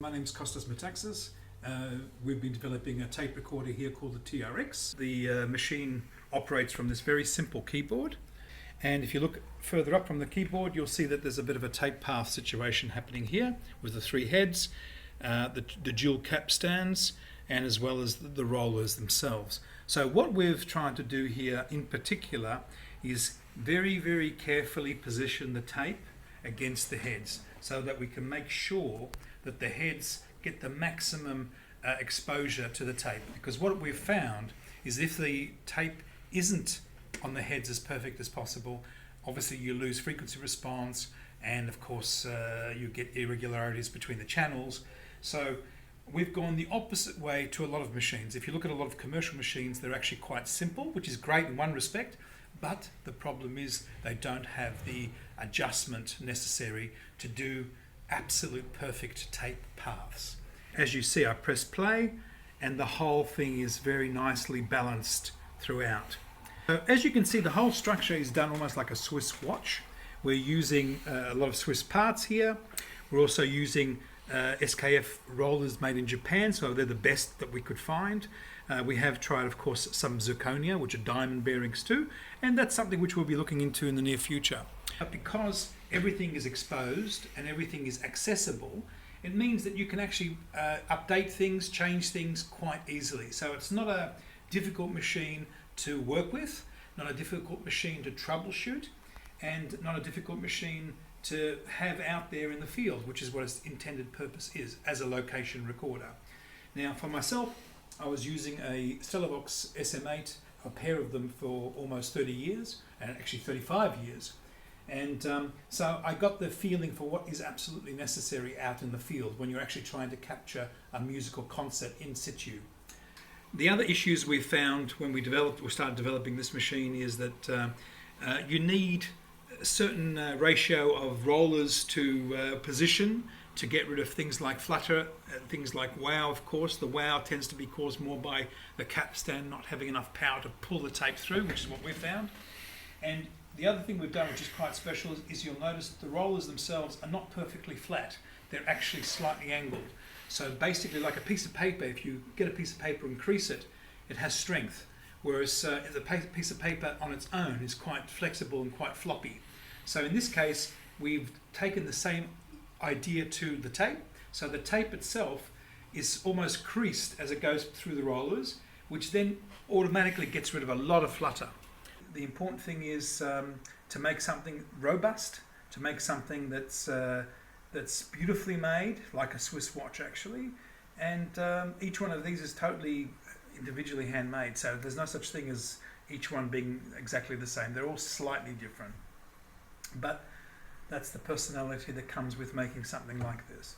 My name's Kostas Metaxas. We've been developing a tape recorder here called the TRX. The machine operates from this very simple keyboard, and if you look further up from the keyboard you'll see that there's a bit of a tape path situation happening here with the three heads, the dual cap stands, and as well as the rollers themselves. So what we've tried to do here in particular is very carefully position the tape against the heads so that we can make sure that the heads get the maximum exposure to the tape, because what we've found is if the tape isn't on the heads as perfect as possible, obviously you lose frequency response, and of course you get irregularities between the channels. So we've gone the opposite way to a lot of machines. If you look at a lot of commercial machines, they're actually quite simple, which is great in one respect, but the problem is they don't have the adjustment necessary to do absolute perfect tape paths. As you see, I press play and the whole thing is very nicely balanced throughout. So as you can see, the whole structure is done almost like a Swiss watch. We're using a lot of Swiss parts here. We're also using SKF rollers made in Japan, so they're the best that we could find. We have tried, of course, some zirconia, which are diamond bearings too, and that's something which we'll be looking into in the near future. But because everything is exposed and everything is accessible, it means that you can actually update things, change things quite easily. So it's not a difficult machine to work with, not a difficult machine to troubleshoot, and not a difficult machine to have out there in the field, which is what its intended purpose is, as a location recorder. Now for myself, I was using a Stellavox SM8, a pair of them, for almost 30 years, and actually 35 years. And so I got the feeling for what is absolutely necessary out in the field when you're actually trying to capture a musical concert in situ. The other issues we found when we started developing this machine is that you need a certain ratio of rollers to position to get rid of things like flutter, things like wow. Of course, the wow tends to be caused more by the capstan not having enough power to pull the tape through, which is what we found. And the other thing we've done, which is quite special, is you'll notice that the rollers themselves are not perfectly flat. They're actually slightly angled. So basically, like a piece of paper, if you get a piece of paper and crease it, it has strength. Whereas the piece of paper on its own is quite flexible and quite floppy. So in this case, we've taken the same idea to the tape. So the tape itself is almost creased as it goes through the rollers, which then automatically gets rid of a lot of flutter. The important thing is to make something robust, to make something that's beautifully made, like a Swiss watch actually, and each one of these is totally individually handmade, so there's no such thing as each one being exactly the same. They're all slightly different, but that's the personality that comes with making something like this.